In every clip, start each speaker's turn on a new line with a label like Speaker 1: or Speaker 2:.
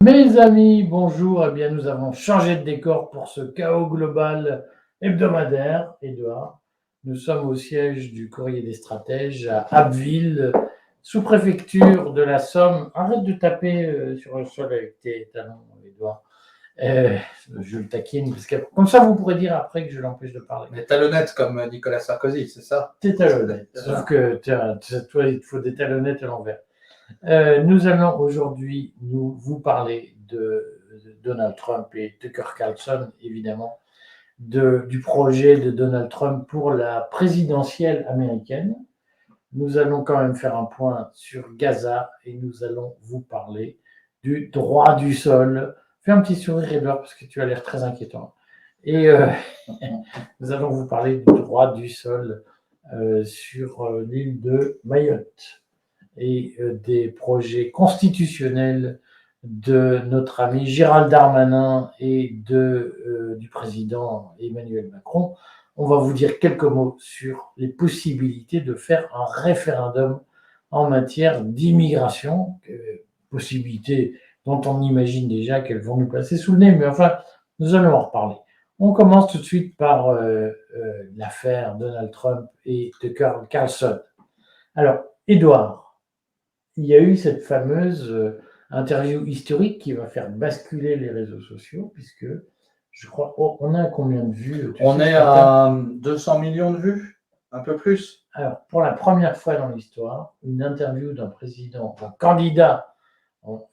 Speaker 1: Mes amis, bonjour. Eh bien, nous avons changé de décor pour ce chaos global hebdomadaire. Édouard, nous sommes au siège du Courrier des Stratèges à Abbeville, sous-préfecture de la Somme. Arrête de taper sur le sol avec tes talons, Édouard. Euh, je le taquine, parce que comme ça, vous pourrez dire après que je l'empêche de parler.
Speaker 2: Mais talonnette comme Nicolas Sarkozy, c'est ça?
Speaker 1: Tes talonnettes. Sauf que toi, il te faut des talonnettes à l'envers. Nous allons aujourd'hui vous parler de Donald Trump et Tucker Carlson, évidemment, du projet de Donald Trump pour la présidentielle américaine. Nous allons quand même faire un point sur Gaza et nous allons vous parler du droit du sol. Fais un petit sourire, Edouard, parce que tu as l'air très inquiétant. Et nous allons vous parler du droit du sol sur l'île de Mayotte et des projets constitutionnels de notre ami Gérald Darmanin et du président Emmanuel Macron. On va vous dire quelques mots sur les possibilités de faire un référendum en matière d'immigration, possibilités dont on imagine déjà qu'elles vont nous passer sous le nez, mais enfin, nous allons en reparler. On commence tout de suite par l'affaire Donald Trump et Tucker Carlson. Alors, Édouard, il y a eu cette fameuse interview historique qui va faire basculer les réseaux sociaux, puisque je crois, on a combien de vues?
Speaker 2: On est à 200 millions de vues, un peu plus.
Speaker 1: Alors, pour la première fois dans l'histoire, une interview d'un président, d'un candidat,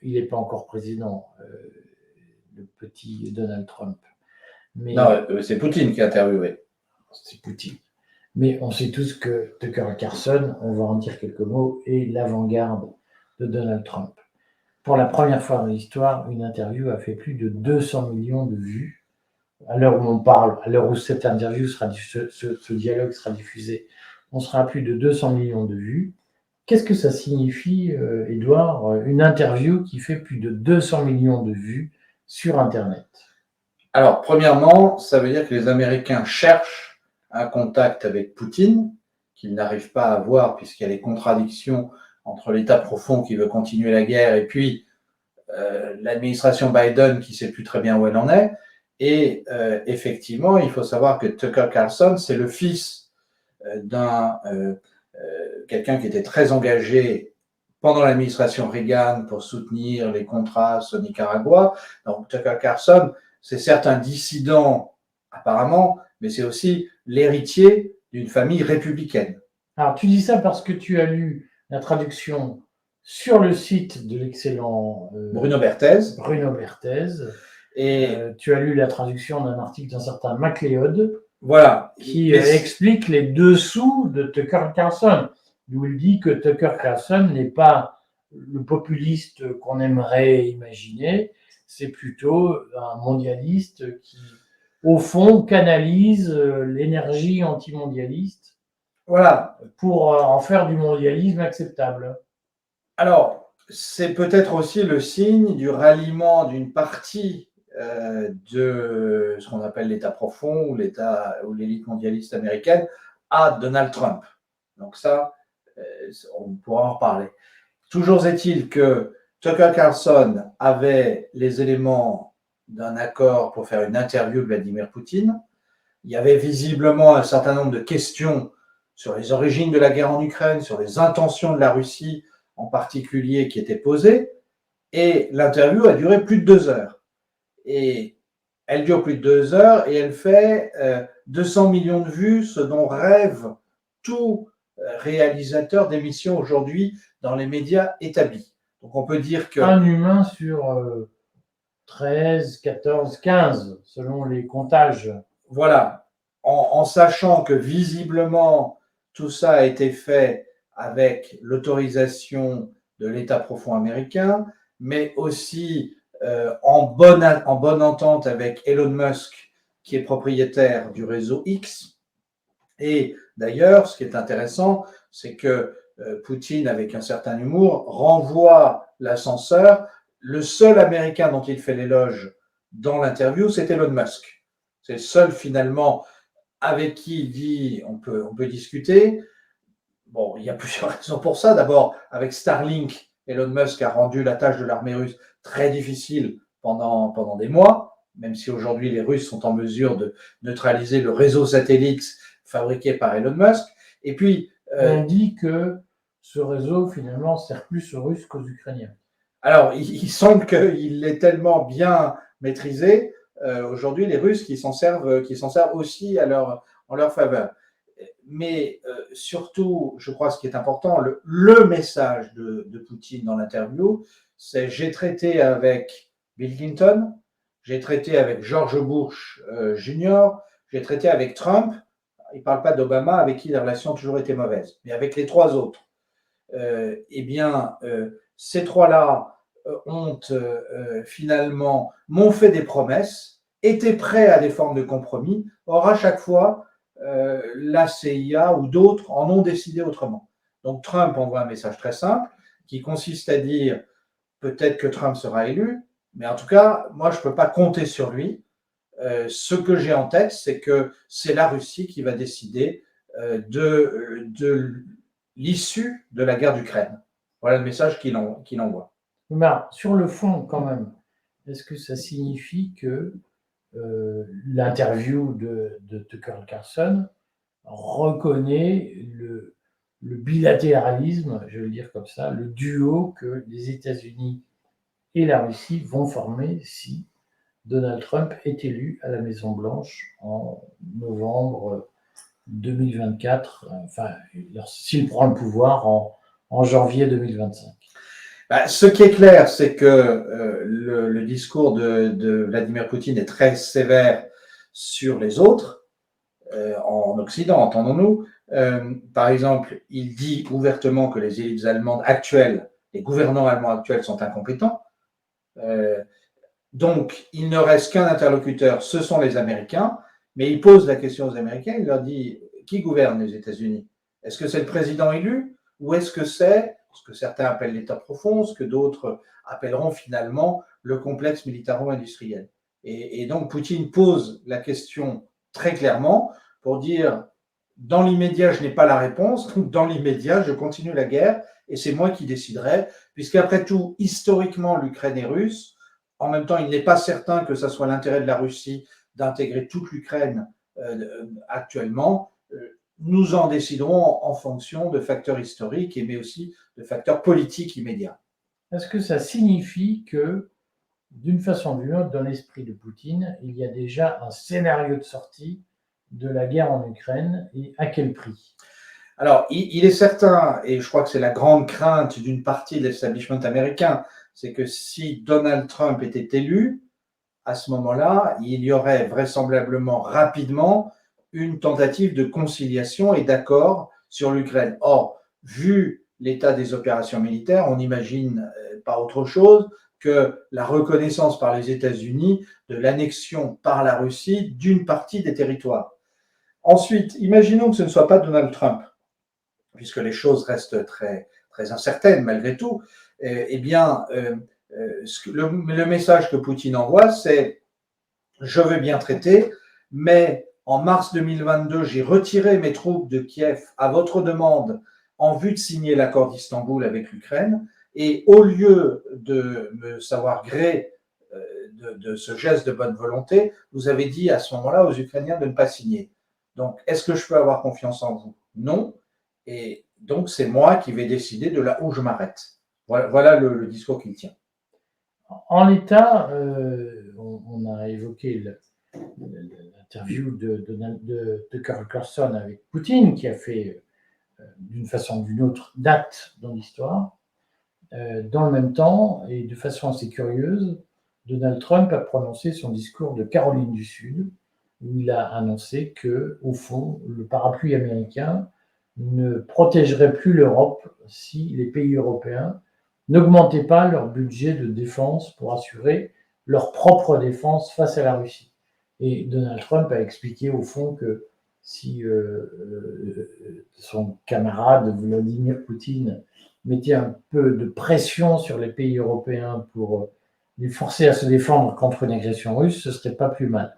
Speaker 1: il n'est pas encore président, le petit Donald Trump.
Speaker 2: Mais non, c'est Poutine qui a interviewé.
Speaker 1: C'est Poutine. Mais on sait tous que Tucker Carlson, on va en dire quelques mots, est l'avant-garde de Donald Trump. Pour la première fois dans l'histoire, une interview a fait plus de 200 millions de vues. À l'heure où on parle, à l'heure où cette interview ce dialogue sera diffusé, on sera à plus de 200 millions de vues. Qu'est-ce que ça signifie, Édouard, une interview qui fait plus de 200 millions de vues sur Internet?
Speaker 2: Alors, premièrement, ça veut dire que les Américains cherchent un contact avec Poutine, qu'ils n'arrivent pas à avoir puisqu'il y a des contradictions entre l'État profond qui veut continuer la guerre et puis l'administration Biden qui ne sait plus très bien où elle en est. Et effectivement, il faut savoir que Tucker Carlson, c'est le fils d'un quelqu'un qui était très engagé pendant l'administration Reagan pour soutenir les Contras au Nicaragua. Donc Tucker Carlson, c'est certes un dissident apparemment, mais c'est aussi l'héritier d'une famille républicaine.
Speaker 1: Alors tu dis ça parce que tu as lu la traduction sur le site de l'excellent
Speaker 2: Bruno Berthez.
Speaker 1: Et tu as lu la traduction d'un article d'un certain MacLeod,
Speaker 2: voilà,
Speaker 1: qui explique les dessous de Tucker Carlson, où il dit que Tucker Carlson n'est pas le populiste qu'on aimerait imaginer, c'est plutôt un mondialiste qui, au fond, canalise l'énergie antimondialiste,
Speaker 2: voilà,
Speaker 1: pour en faire du mondialisme acceptable.
Speaker 2: Alors, c'est peut-être aussi le signe du ralliement d'une partie de ce qu'on appelle l'État profond ou l'élite mondialiste américaine à Donald Trump. Donc ça, on pourra en reparler. Toujours est-il que Tucker Carlson avait les éléments d'un accord pour faire une interview de Vladimir Poutine. Il y avait visiblement un certain nombre de questions sur les origines de la guerre en Ukraine, sur les intentions de la Russie en particulier qui étaient posées. Et l'interview a duré plus de 2 heures. Et elle dure plus de 2 heures et elle fait 200 millions de vues, ce dont rêve tout réalisateur d'émissions aujourd'hui dans les médias établis. Donc on peut dire que...
Speaker 1: Un humain sur 13, 14, 15, selon les comptages.
Speaker 2: Voilà, en sachant que visiblement tout ça a été fait avec l'autorisation de l'État profond américain, mais aussi en bonne entente avec Elon Musk, qui est propriétaire du réseau X. Et d'ailleurs, ce qui est intéressant, c'est que Poutine, avec un certain humour, renvoie l'ascenseur. Le seul Américain dont il fait l'éloge dans l'interview, c'est Elon Musk. C'est le seul finalement avec qui il dit on peut discuter. Bon, il y a plusieurs raisons pour ça. D'abord, avec Starlink, Elon Musk a rendu la tâche de l'armée russe très difficile pendant des mois, même si aujourd'hui les Russes sont en mesure de neutraliser le réseau satellite fabriqué par Elon Musk. Et puis,
Speaker 1: on dit que ce réseau, finalement, sert plus aux Russes qu'aux Ukrainiens.
Speaker 2: Alors, il semble qu'il est tellement bien maîtrisé, aujourd'hui, les Russes qui s'en servent aussi en leur faveur. Mais surtout, je crois ce qui est important, le message de Poutine dans l'interview, c'est j'ai traité avec Bill Clinton, j'ai traité avec George Bush Jr., j'ai traité avec Trump. Il ne parle pas d'Obama, avec qui les relations ont toujours été mauvaises, mais avec les trois autres. Eh bien, ces trois-là finalement m'ont fait des promesses, étaient prêts à des formes de compromis. Or, à chaque fois, la CIA ou d'autres en ont décidé autrement. Donc, Trump envoie un message très simple qui consiste à dire peut-être que Trump sera élu, mais en tout cas, moi, je ne peux pas compter sur lui. Ce que j'ai en tête, c'est que c'est la Russie qui va décider de l'issue de la guerre d'Ukraine. Voilà le message qu'il envoie.
Speaker 1: Mais sur le fond, quand même, est-ce que ça signifie que l'interview de Tucker Carlson reconnaît le bilatéralisme, je vais le dire comme ça, le duo que les États-Unis et la Russie vont former si Donald Trump est élu à la Maison-Blanche en novembre 2024, enfin, s'il prend le pouvoir en janvier 2025.
Speaker 2: Ce qui est clair, c'est que le discours de Vladimir Poutine est très sévère sur les autres, en Occident, entendons-nous. Par exemple, il dit ouvertement que les élites allemandes actuelles, les gouvernants allemands actuels sont incompétents. Donc, il ne reste qu'un interlocuteur, ce sont les Américains, mais il pose la question aux Américains, il leur dit, qui gouverne les États-Unis? Est-ce que c'est le président élu ou est-ce que c'est ce que certains appellent l'État profond, ce que d'autres appelleront finalement le complexe militaro-industriel? Et donc, Poutine pose la question très clairement pour dire, dans l'immédiat, je n'ai pas la réponse, dans l'immédiat, je continue la guerre et c'est moi qui déciderai, puisqu'après tout, historiquement, l'Ukraine est russe. En même temps, il n'est pas certain que ce soit l'intérêt de la Russie d'intégrer toute l'Ukraine actuellement. Nous en déciderons en fonction de facteurs historiques, mais aussi de facteurs politiques immédiats.
Speaker 1: Est-ce que ça signifie que, d'une façon ou d'une autre, dans l'esprit de Poutine, il y a déjà un scénario de sortie de la guerre en Ukraine et à quel prix?
Speaker 2: Alors, il est certain, et je crois que c'est la grande crainte d'une partie de l'establishment américain, c'est que si Donald Trump était élu, à ce moment-là, il y aurait vraisemblablement rapidement une tentative de conciliation et d'accord sur l'Ukraine. Or, vu l'état des opérations militaires, on n'imagine pas autre chose que la reconnaissance par les États-Unis de l'annexion par la Russie d'une partie des territoires. Ensuite, imaginons que ce ne soit pas Donald Trump, puisque les choses restent très, très incertaines malgré tout. Eh bien, le message que Poutine envoie, c'est « je veux bien traiter, mais en mars 2022, j'ai retiré mes troupes de Kiev à votre demande en vue de signer l'accord d'Istanbul avec l'Ukraine, et au lieu de me savoir gré de ce geste de bonne volonté, vous avez dit à ce moment-là aux Ukrainiens de ne pas signer. Donc, est-ce que je peux avoir confiance en vous? Non. Et donc, c'est moi qui vais décider de là où je m'arrête. Voilà le discours qu'il tient.
Speaker 1: En l'état, on a évoqué l'interview de Tucker Carlson avec Poutine, qui a fait, d'une façon ou d'une autre, date dans l'histoire. Dans le même temps, et de façon assez curieuse, Donald Trump a prononcé son discours de Caroline du Sud, où il a annoncé que, au fond, le parapluie américain ne protégerait plus l'Europe si les pays européens n'augmentaient pas leur budget de défense pour assurer leur propre défense face à la Russie. Et Donald Trump a expliqué au fond que si son camarade Vladimir Poutine mettait un peu de pression sur les pays européens pour les forcer à se défendre contre une agression russe, ce serait pas plus mal.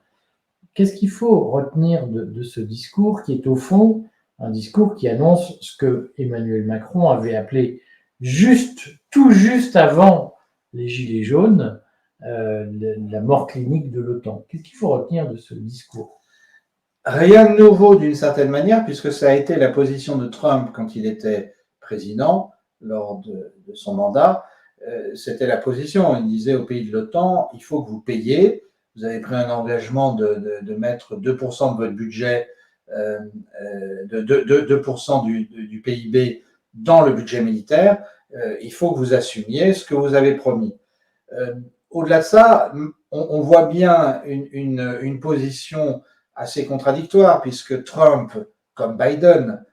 Speaker 1: Qu'est-ce qu'il faut retenir de ce discours qui est au fond un discours qui annonce ce que Emmanuel Macron avait appelé tout juste avant les Gilets jaunes, la mort clinique de l'OTAN. Qu'est-ce qu'il faut retenir de ce discours?
Speaker 2: Rien de nouveau d'une certaine manière, puisque ça a été la position de Trump quand il était président, lors de son mandat. C'était la position. Il disait aux pays de l'OTAN, il faut que vous payiez. Vous avez pris un engagement de mettre 2% de votre budget, de 2% du PIB dans le budget militaire. Il faut que vous assumiez ce que vous avez promis. Au-delà de ça, on voit bien une position assez contradictoire, puisque Trump, comme Biden,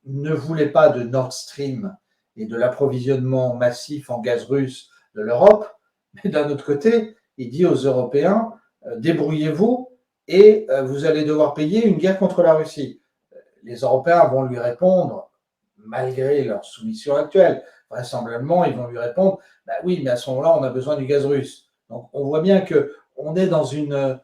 Speaker 2: ne voulait pas de Nord Stream et de l'approvisionnement massif en gaz russe de l'Europe, mais d'un autre côté, il dit aux Européens, débrouillez-vous et vous allez devoir payer une guerre contre la Russie. Les Européens vont lui répondre, malgré leur soumission actuelle, vraisemblablement, ils vont lui répondre, bah oui, mais à ce moment-là, on a besoin du gaz russe. Donc, on voit bien qu'on est dans une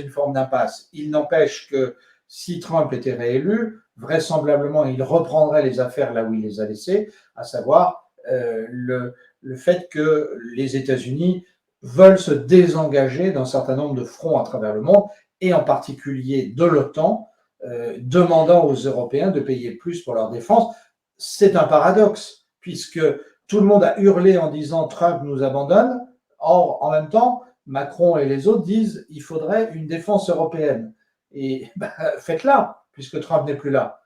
Speaker 2: forme d'impasse. Il n'empêche que si Trump était réélu, vraisemblablement, il reprendrait les affaires là où il les a laissées, à savoir le fait que les États-Unis veulent se désengager d'un certain nombre de fronts à travers le monde, et en particulier de l'OTAN, demandant aux Européens de payer plus pour leur défense. C'est un paradoxe, puisque tout le monde a hurlé en disant Trump nous abandonne. Or, en même temps, Macron et les autres disent il faudrait une défense européenne. Et faites-la, puisque Trump n'est plus là,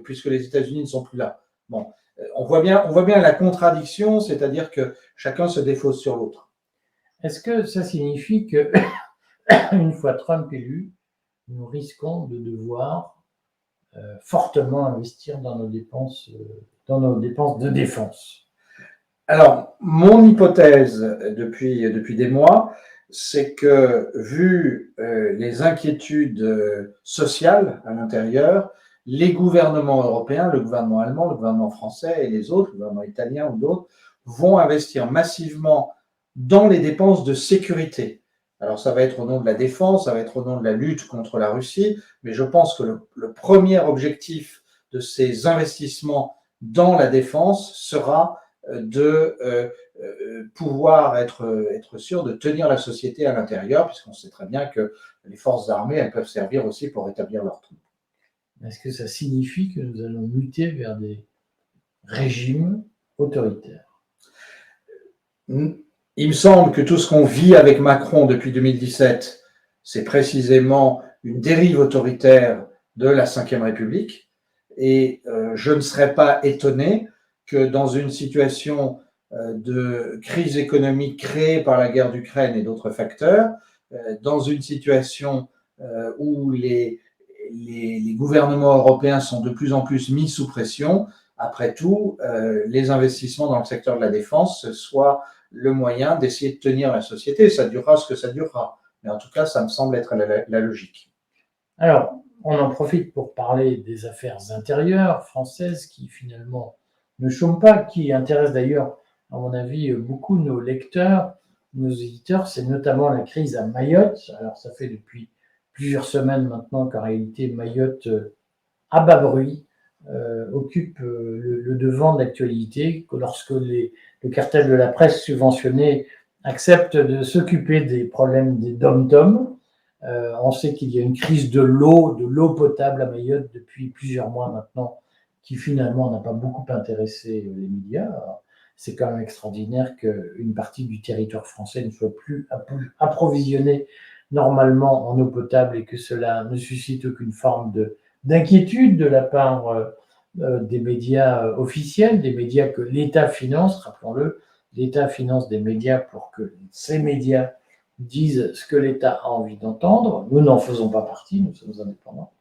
Speaker 2: puisque les États-Unis ne sont plus là. Bon, on voit bien la contradiction, c'est-à-dire que chacun se défausse sur l'autre.
Speaker 1: Est-ce que ça signifie que, une fois Trump élu, nous risquons de devoir fortement investir dans nos dépenses de défense?
Speaker 2: Alors, mon hypothèse depuis des mois, c'est que vu les inquiétudes sociales à l'intérieur, les gouvernements européens, le gouvernement allemand, le gouvernement français et les autres, le gouvernement italien ou d'autres, vont investir massivement dans les dépenses de sécurité. Alors, ça va être au nom de la défense, ça va être au nom de la lutte contre la Russie, mais je pense que le premier objectif de ces investissements dans la défense sera de pouvoir être sûr de tenir la société à l'intérieur, puisqu'on sait très bien que les forces armées, elles peuvent servir aussi pour rétablir leur troupes.
Speaker 1: Est-ce que ça signifie que nous allons muter vers des régimes autoritaires?
Speaker 2: Il me semble que tout ce qu'on vit avec Macron depuis 2017, c'est précisément une dérive autoritaire de la Ve République. Et je ne serais pas étonné que dans une situation de crise économique créée par la guerre d'Ukraine et d'autres facteurs, dans une situation où les gouvernements européens sont de plus en plus mis sous pression, après tout, les investissements dans le secteur de la défense soient le moyen d'essayer de tenir la société. Ça durera ce que ça durera. Mais en tout cas, ça me semble être la logique.
Speaker 1: Alors, on en profite pour parler des affaires intérieures françaises qui finalement ne chôment pas, qui intéressent d'ailleurs, à mon avis, beaucoup nos lecteurs, nos éditeurs. C'est notamment la crise à Mayotte. Alors, ça fait depuis plusieurs semaines maintenant qu'en réalité, Mayotte, à bas bruit, occupe le devant de l'actualité, que lorsque le cartel de la presse subventionnée accepte de s'occuper des problèmes des dom-toms. On sait qu'il y a une crise de l'eau potable à Mayotte depuis plusieurs mois maintenant, qui finalement n'a pas beaucoup intéressé les médias. C'est quand même extraordinaire qu'une partie du territoire français ne soit plus approvisionnée normalement en eau potable et que cela ne suscite aucune forme d'inquiétude de la part des médias officiels, des médias que l'État finance, rappelons-le, l'État finance des médias pour que ces médias disent ce que l'État a envie d'entendre. Nous n'en faisons pas partie, nous sommes indépendants.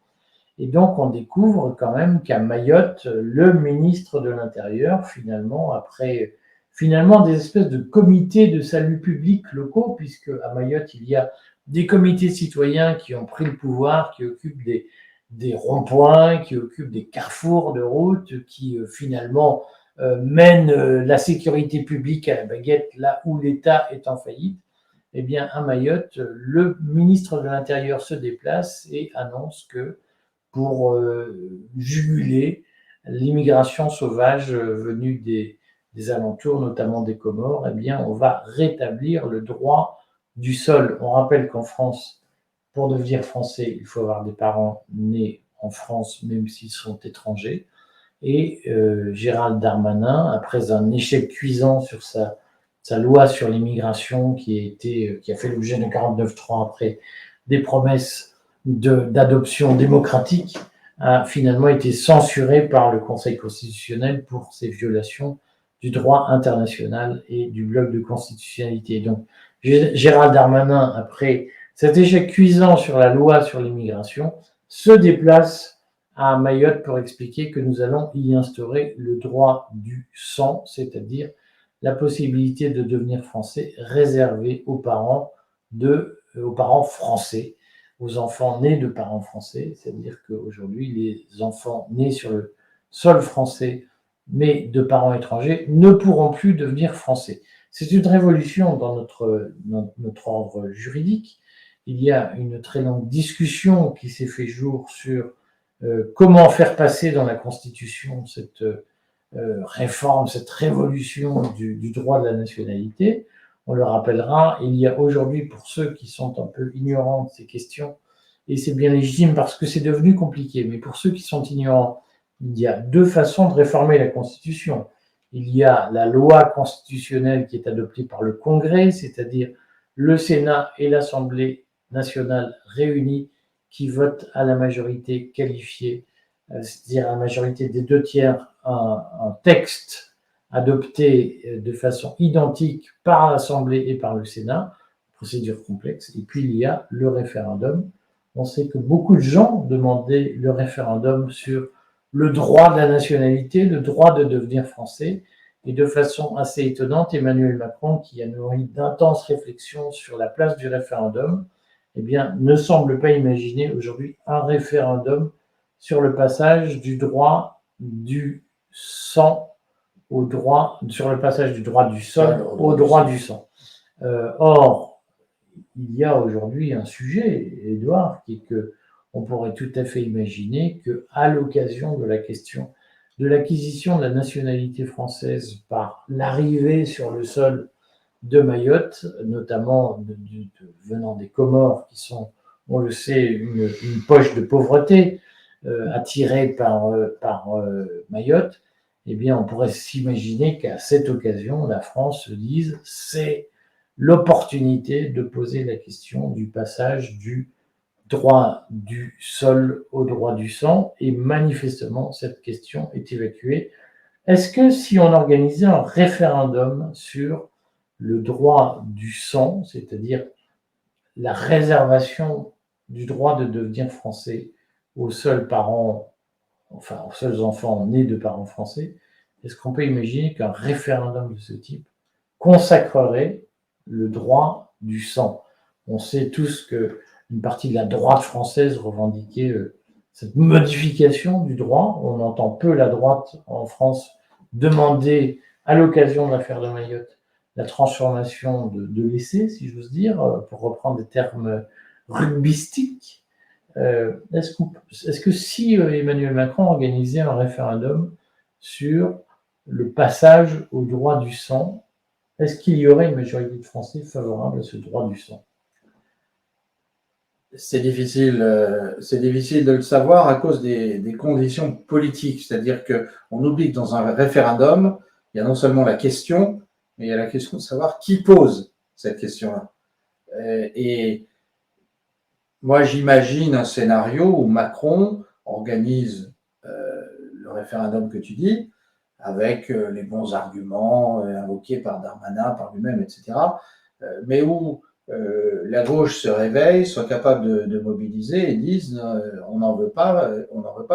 Speaker 1: Et donc, on découvre quand même qu'à Mayotte, le ministre de l'Intérieur, finalement, après des espèces de comités de salut public locaux, puisque à Mayotte, il y a des comités citoyens qui ont pris le pouvoir, qui occupent des ronds-points, qui occupent des carrefours de route, qui finalement mènent la sécurité publique à la baguette là où l'État est en faillite. Eh bien, à Mayotte, le ministre de l'Intérieur se déplace et annonce que pour juguler l'immigration sauvage venue des des alentours, notamment des Comores, eh bien, on va rétablir le droit du sol. On rappelle qu'en France, pour devenir français, il faut avoir des parents nés en France, même s'ils sont étrangers. Et Gérald Darmanin, après un échec cuisant sur sa loi sur l'immigration qui a fait l'objet de 49.3 après des promesses d'adoption démocratique, a finalement été censuré par le Conseil constitutionnel pour ses violations du droit international et du bloc de constitutionnalité. Donc, Gérald Darmanin, après cet échec cuisant sur la loi sur l'immigration, se déplace à Mayotte pour expliquer que nous allons y instaurer le droit du sang, c'est-à-dire la possibilité de devenir français réservé aux parents français, aux enfants nés de parents français, c'est-à-dire qu'aujourd'hui, les enfants nés sur le sol français, mais de parents étrangers, ne pourront plus devenir français. C'est une révolution dans notre ordre juridique. Il y a une très longue discussion qui s'est fait jour sur comment faire passer dans la Constitution cette réforme, cette révolution du droit de la nationalité. On le rappellera, il y a aujourd'hui, pour ceux qui sont un peu ignorants de ces questions, et c'est bien légitime parce que c'est devenu compliqué, mais pour ceux qui sont ignorants, il y a deux façons de réformer la Constitution. Il y a la loi constitutionnelle qui est adoptée par le Congrès, c'est-à-dire le Sénat et l'Assemblée nationale réunis qui votent à la majorité qualifiée, c'est-à-dire à la majorité des 2/3, un texte adopté de façon identique par l'Assemblée et par le Sénat, procédure complexe. Et puis il y a le référendum. On sait que beaucoup de gens demandaient le référendum sur le droit de la nationalité, le droit de devenir français. Et de façon assez étonnante, Emmanuel Macron, qui a nourri d'intenses réflexions sur la place du référendum, eh bien, ne semble pas imaginer aujourd'hui un référendum sur le passage du droit du sang sur le passage du droit du sol au droit du sang. Or, il y a aujourd'hui un sujet, Édouard, qui est que on pourrait tout à fait imaginer qu'à l'occasion de la question de l'acquisition de la nationalité française par l'arrivée sur le sol de Mayotte, notamment venant des Comores, qui sont, on le sait, une poche de pauvreté attirée par Mayotte, eh bien, on pourrait s'imaginer qu'à cette occasion, la France se dise c'est l'opportunité de poser la question du passage du droit du sol au droit du sang, et manifestement, cette question est évacuée. Est-ce que si on organisait un référendum sur le droit du sang, c'est-à-dire la réservation du droit de devenir français aux seuls parents, enfin aux seuls enfants nés de parents français, est-ce qu'on peut imaginer qu'un référendum de ce type consacrerait le droit du sang? On sait tous qu'une partie de la droite française revendiquait cette modification du droit. On entend peu la droite en France demander, à l'occasion de l'affaire de Mayotte, la transformation de l'essai, si j'ose dire, pour reprendre des termes rugbystiques. Est-ce que si Emmanuel Macron organisait un référendum sur le passage au droit du sang, est-ce qu'il y aurait une majorité de Français favorable à ce droit du sang?
Speaker 2: C'est difficile de le savoir à cause des conditions politiques. C'est-à-dire qu'on oublie que dans un référendum, il y a non seulement la question, mais il y a la question de savoir qui pose cette question-là. Et moi, j'imagine un scénario où Macron organise le référendum que tu dis, avec les bons arguments invoqués par Darmanin, par lui-même, etc., mais où la gauche se réveille, soit capable de mobiliser et dise on n'en veut pas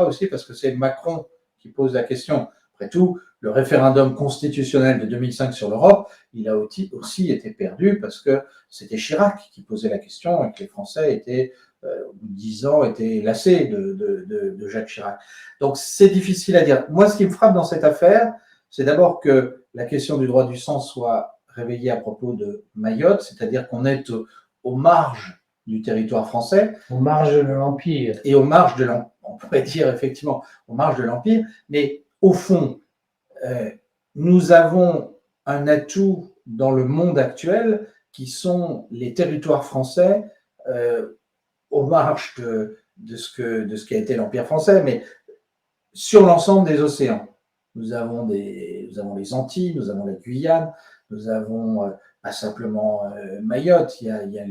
Speaker 2: aussi parce que c'est Macron qui pose la question. Après tout, le référendum constitutionnel de 2005 sur l'Europe, il a aussi été perdu parce que c'était Chirac qui posait la question et que les Français étaient, au bout de 10 ans, étaient lassés de Jacques Chirac. Donc c'est difficile à dire. Moi, ce qui me frappe dans cette affaire, c'est d'abord que la question du droit du sang soit réveillée à propos de Mayotte, c'est-à-dire qu'on est aux marges du territoire français.
Speaker 1: Aux marges de l'Empire.
Speaker 2: Et aux marges on pourrait dire effectivement aux marges de l'Empire, mais au fond, nous avons un atout dans le monde actuel qui sont les territoires français aux marges de ce qu'a été l'Empire français, mais sur l'ensemble des océans. Nous avons les Antilles, nous avons la Guyane, nous avons pas simplement Mayotte, il y a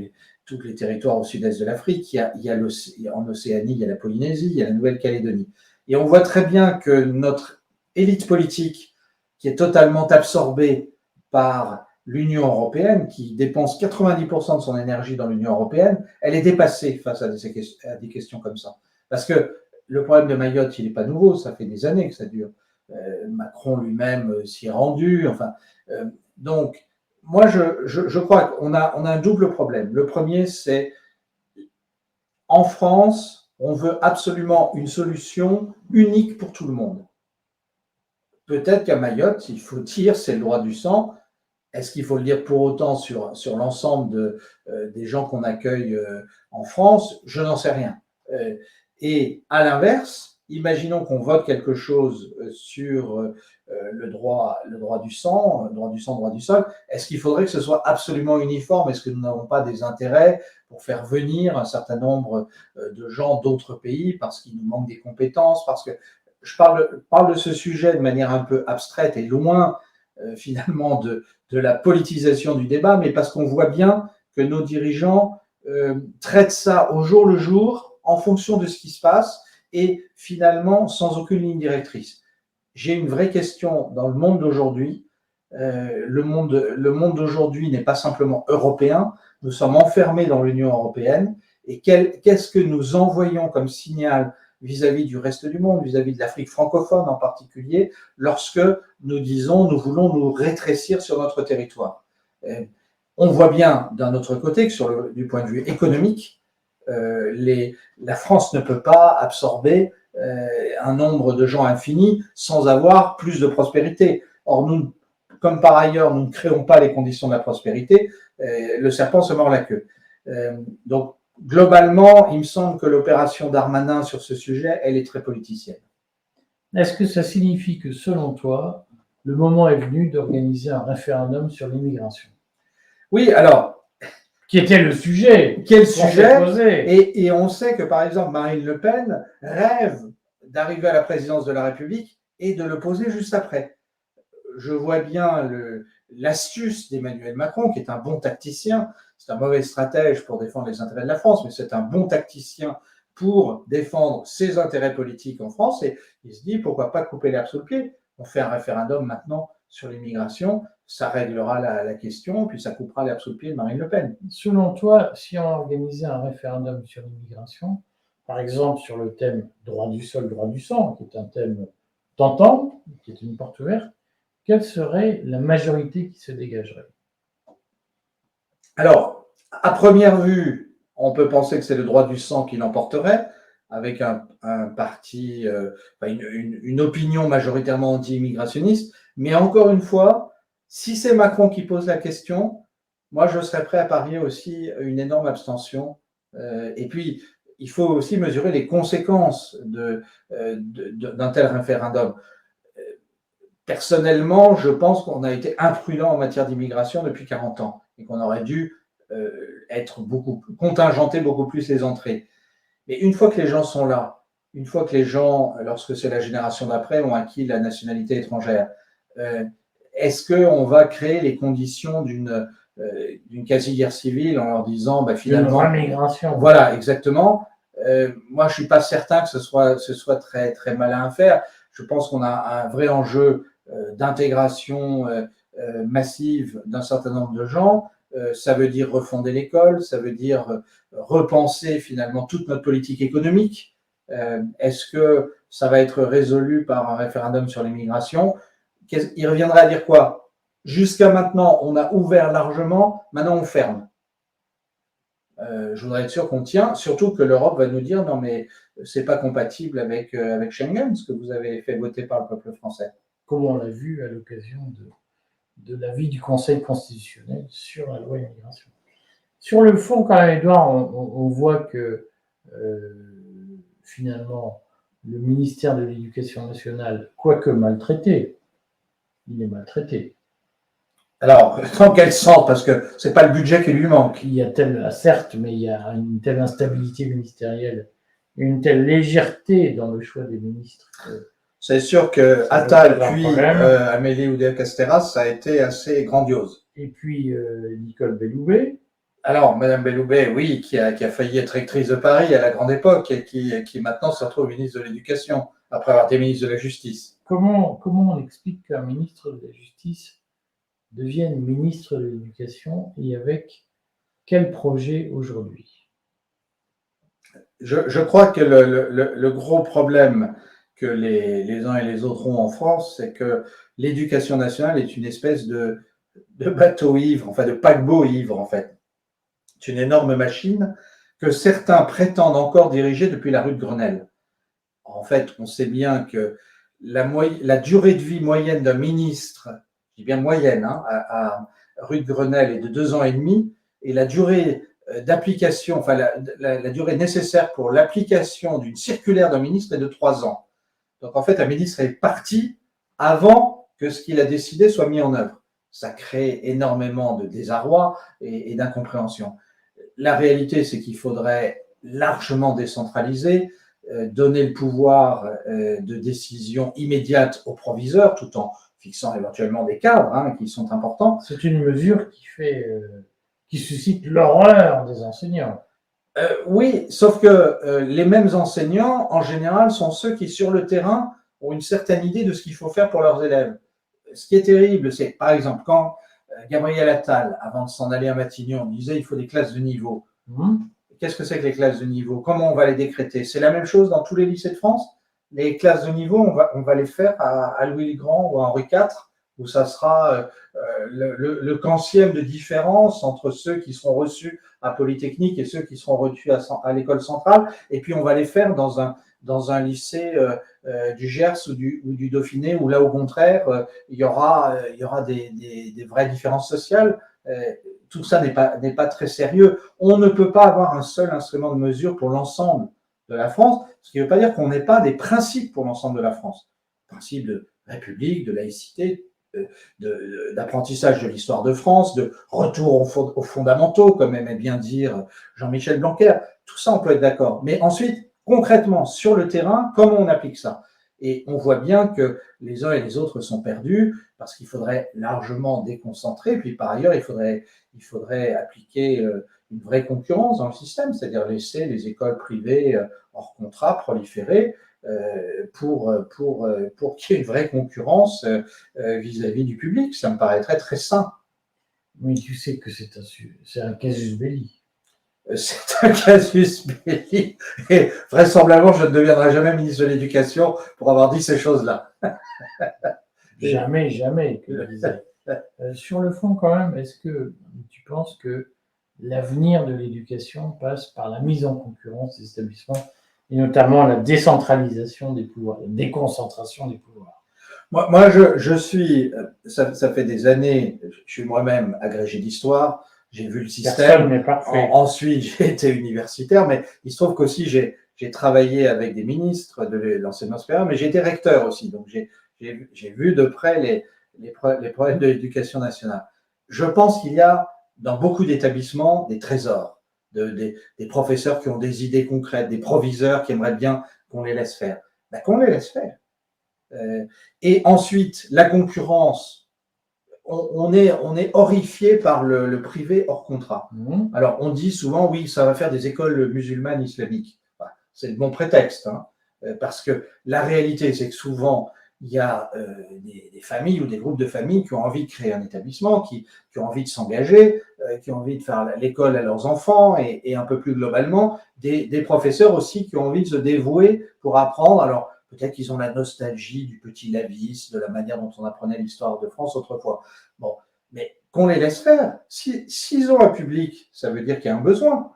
Speaker 2: tous les territoires au sud-est de l'Afrique, en Océanie, il y a la Polynésie, il y a la Nouvelle-Calédonie. Et on voit très bien que notre élite politique, qui est totalement absorbée par l'Union européenne, qui dépense 90% de son énergie dans l'Union européenne, elle est dépassée face à des questions comme ça. Parce que le problème de Mayotte, il n'est pas nouveau, ça fait des années que ça dure. Macron lui-même s'y est rendu. Enfin, donc, moi, je crois qu'on a un double problème. Le premier, c'est en France, on veut absolument une solution unique pour tout le monde. Peut-être qu'à Mayotte, il faut dire c'est le droit du sang. Est-ce qu'il faut le dire pour autant sur l'ensemble des gens qu'on accueille en France? Je n'en sais rien. Et à l'inverse, imaginons qu'on vote quelque chose sur le droit du sang, droit du sol. Est-ce qu'il faudrait que ce soit absolument uniforme? Est-ce que nous n'avons pas des intérêts pour faire venir un certain nombre de gens d'autres pays parce qu'il nous manque des compétences? Parce que je parle de ce sujet de manière un peu abstraite et loin finalement de la politisation du débat, mais parce qu'on voit bien que nos dirigeants traitent ça au jour le jour en fonction de ce qui se passe et finalement sans aucune ligne directrice. J'ai une vraie question dans le monde d'aujourd'hui. Le monde d'aujourd'hui n'est pas simplement européen, nous sommes enfermés dans l'Union européenne et qu'est-ce que nous envoyons comme signal vis-à-vis du reste du monde, vis-à-vis de l'Afrique francophone en particulier, lorsque nous disons nous voulons nous rétrécir sur notre territoire. On voit bien d'un autre côté que du point de vue économique, la France ne peut pas absorber un nombre de gens infini sans avoir plus de prospérité. Or, nous, comme par ailleurs, nous ne créons pas les conditions de la prospérité, le serpent se mord la queue. Donc, globalement, il me semble que l'opération Darmanin sur ce sujet, elle est très politicienne.
Speaker 1: Est-ce que ça signifie que, selon toi, le moment est venu d'organiser un référendum sur l'immigration?
Speaker 2: Oui, alors.
Speaker 1: Qui était le sujet?
Speaker 2: Quel sujet? Et on sait que, par exemple, Marine Le Pen rêve d'arriver à la présidence de la République et de le poser juste après. Je vois bien l'astuce d'Emmanuel Macron, qui est un bon tacticien. C'est un mauvais stratège pour défendre les intérêts de la France, mais c'est un bon tacticien pour défendre ses intérêts politiques en France. Et il se dit, pourquoi pas couper l'herbe sous le pied? On fait un référendum maintenant sur l'immigration, ça réglera la question, puis ça coupera l'herbe sous le pied de Marine Le Pen.
Speaker 1: Selon toi, si on organisait un référendum sur l'immigration, par exemple sur le thème droit du sol, droit du sang, qui est un thème tentant, qui est une porte ouverte, quelle serait la majorité qui se dégagerait?
Speaker 2: Alors, à première vue, on peut penser que c'est le droit du sang qui l'emporterait, avec un parti, une opinion majoritairement anti-immigrationniste. Mais encore une fois, si c'est Macron qui pose la question, moi, je serais prêt à parier aussi une énorme abstention. Et puis, il faut aussi mesurer les conséquences d'un tel référendum. Personnellement, je pense qu'on a été imprudent en matière d'immigration depuis 40 ans et qu'on aurait dû contingenter beaucoup plus les entrées. Mais une fois que les gens sont là, une fois que les gens, lorsque c'est la génération d'après, ont acquis la nationalité étrangère, est-ce qu'on va créer les conditions d'une quasi-guerre civile en leur disant finalement.
Speaker 1: Une remigration.
Speaker 2: Voilà, exactement. Moi, je ne suis pas certain que ce soit très, très malin à faire. Je pense qu'on a un vrai enjeu d'intégration massive d'un certain nombre de gens. Ça veut dire refonder l'école, ça veut dire repenser finalement toute notre politique économique. Est-ce que ça va être résolu par un référendum sur l'immigration? Il reviendra à dire quoi? Jusqu'à maintenant, on a ouvert largement, maintenant on ferme. Je voudrais être sûr qu'on tient, surtout que l'Europe va nous dire non mais c'est pas compatible avec Schengen, ce que vous avez fait voter par le peuple français.
Speaker 1: Comme on l'a vu à l'occasion de l'avis du Conseil constitutionnel sur la loi immigration. Sur le fond, quand même, Edouard, on voit que finalement, le ministère de l'Éducation nationale, quoique maltraité, il est maltraité.
Speaker 2: Alors, dans quel sens? Parce que ce n'est pas le budget qui lui manque.
Speaker 1: Il y a certes, mais il y a une telle instabilité ministérielle, une telle légèreté dans le choix des ministres.
Speaker 2: C'est sûr que Attal puis Amélie Oudéa-Castéra, ça a été assez grandiose.
Speaker 1: Et puis Nicole Belloubet.
Speaker 2: Alors, Madame Belloubet, oui, qui a failli être rectrice de Paris à la grande époque et qui maintenant se retrouve ministre de l'Éducation, après avoir été ministre de la Justice.
Speaker 1: Comment on explique qu'un ministre de la Justice devienne ministre de l'Éducation et avec quel projet aujourd'hui?
Speaker 2: Je crois que le gros problème que les uns et les autres ont en France, c'est que l'éducation nationale est une espèce de bateau ivre, enfin de paquebot ivre en fait. C'est une énorme machine que certains prétendent encore diriger depuis la rue de Grenelle. En fait, on sait bien que la durée de vie moyenne d'un ministre, je dis bien moyenne, à rue de Grenelle est de 2 ans et demi, et la durée d'application, enfin la durée nécessaire pour l'application d'une circulaire d'un ministre est de 3 ans. Donc en fait, un ministre est parti avant que ce qu'il a décidé soit mis en œuvre. Ça crée énormément de désarroi et d'incompréhension. La réalité, c'est qu'il faudrait largement décentraliser, donner le pouvoir de décision immédiate aux proviseurs, tout en fixant éventuellement des cadres qui sont importants.
Speaker 1: C'est une mesure qui suscite l'horreur des enseignants.
Speaker 2: Oui, sauf que les mêmes enseignants, en général, sont ceux qui, sur le terrain, ont une certaine idée de ce qu'il faut faire pour leurs élèves. Ce qui est terrible, c'est, par exemple, quand Gabriel Attal, avant de s'en aller à Matignon, disait qu'il faut des classes de niveau. Qu'est-ce que c'est que les classes de niveau? Comment on va les décréter? C'est la même chose dans tous les lycées de France. Les classes de niveau, on va les faire à Louis-le-Grand ou à Henri IV, où ça sera le quantième de différence entre ceux qui seront reçus à Polytechnique et ceux qui seront reçus à l'école centrale. Et puis, on va les faire dans un lycée du Gers ou du Dauphiné, où là, au contraire, il y aura des vraies différences sociales. Tout ça n'est pas très sérieux. On ne peut pas avoir un seul instrument de mesure pour l'ensemble de la France, ce qui ne veut pas dire qu'on n'ait pas des principes pour l'ensemble de la France. Principes de république, de laïcité, d'apprentissage de l'histoire de France, de retour aux fondamentaux, comme aimait bien dire Jean-Michel Blanquer. Tout ça, on peut être d'accord. Mais ensuite, concrètement, sur le terrain, comment on applique ça? Et on voit bien que les uns et les autres sont perdus parce qu'il faudrait largement déconcentrer. Puis par ailleurs, il faudrait appliquer une vraie concurrence dans le système, c'est-à-dire laisser les écoles privées hors contrat proliférer pour qu'il y ait une vraie concurrence vis-à-vis du public. Ça me paraîtrait très sain.
Speaker 1: Mais tu sais que c'est un casus belli.
Speaker 2: C'est un casus belli. Et vraisemblablement, je ne deviendrai jamais ministre de l'Éducation pour avoir dit ces choses-là.
Speaker 1: Jamais, que je disais. Sur le fond, quand même, est-ce que tu penses que l'avenir de l'éducation passe par la mise en concurrence des établissements et notamment la décentralisation des pouvoirs, la déconcentration des pouvoirs?
Speaker 2: Moi je suis, ça fait des années, je suis moi-même agrégé d'histoire, j'ai vu le système. Ensuite, j'ai été universitaire, mais il se trouve qu'aussi j'ai travaillé avec des ministres de l'enseignement supérieur, mais j'ai été recteur aussi, donc j'ai vu de près les problèmes de l'éducation nationale. Je pense qu'il y a dans beaucoup d'établissements des trésors, des professeurs qui ont des idées concrètes, des proviseurs qui aimeraient bien qu'on les laisse faire. Ben, qu'on les laisse faire. Et ensuite, la concurrence, on est horrifié par le privé hors contrat. Alors, on dit souvent, oui, ça va faire des écoles musulmanes islamiques. Enfin, c'est le bon prétexte, parce que la réalité, c'est que souvent, il y a des familles ou des groupes de familles qui ont envie de créer un établissement, qui ont envie de s'engager, qui ont envie de faire l'école à leurs enfants et un peu plus globalement, des professeurs aussi qui ont envie de se dévouer pour apprendre. Alors, peut-être qu'ils ont la nostalgie du petit Lavis, de la manière dont on apprenait l'histoire de France autrefois. Bon, mais qu'on les laisse faire. S'ils ont un public, ça veut dire qu'il y a un besoin.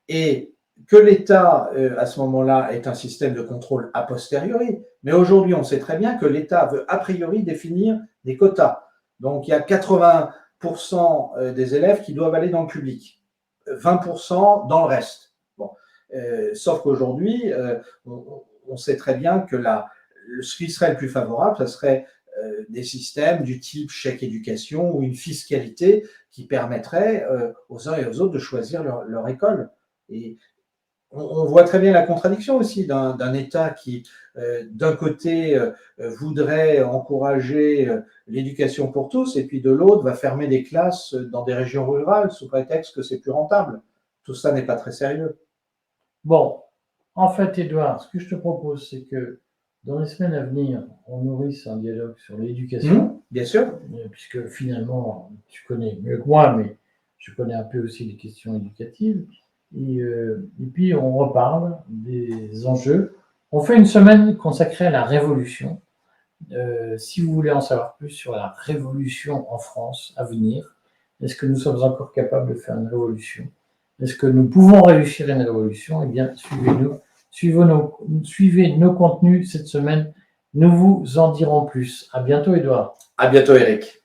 Speaker 2: Et que l'État, à ce moment-là, est un système de contrôle a posteriori. Mais aujourd'hui, on sait très bien que l'État veut a priori définir des quotas. Donc, il y a 80% des élèves qui doivent aller dans le public, 20% dans le reste. Bon, sauf qu'aujourd'hui, on sait très bien que ce qui serait le plus favorable, ce serait des systèmes du type chèque éducation ou une fiscalité qui permettrait aux uns et aux autres de choisir leur école. Et on voit très bien la contradiction aussi d'un État qui, d'un côté, voudrait encourager l'éducation pour tous, et puis de l'autre, va fermer des classes dans des régions rurales sous prétexte que c'est plus rentable. Tout ça n'est pas très sérieux.
Speaker 1: Bon, en fait, Edouard, ce que je te propose, c'est que dans les semaines à venir, on nourrisse un dialogue sur l'éducation.
Speaker 2: Bien sûr.
Speaker 1: Puisque finalement, tu connais mieux que moi, mais je connais un peu aussi les questions éducatives. Et puis, on reparle des enjeux. On fait une semaine consacrée à la révolution. Si vous voulez en savoir plus sur la révolution en France à venir, est-ce que nous sommes encore capables de faire une révolution? Est-ce que nous pouvons réussir une révolution? Eh bien, suivez-nous, suivez nos contenus cette semaine. Nous vous en dirons plus. À bientôt, Edouard.
Speaker 2: À bientôt, Eric.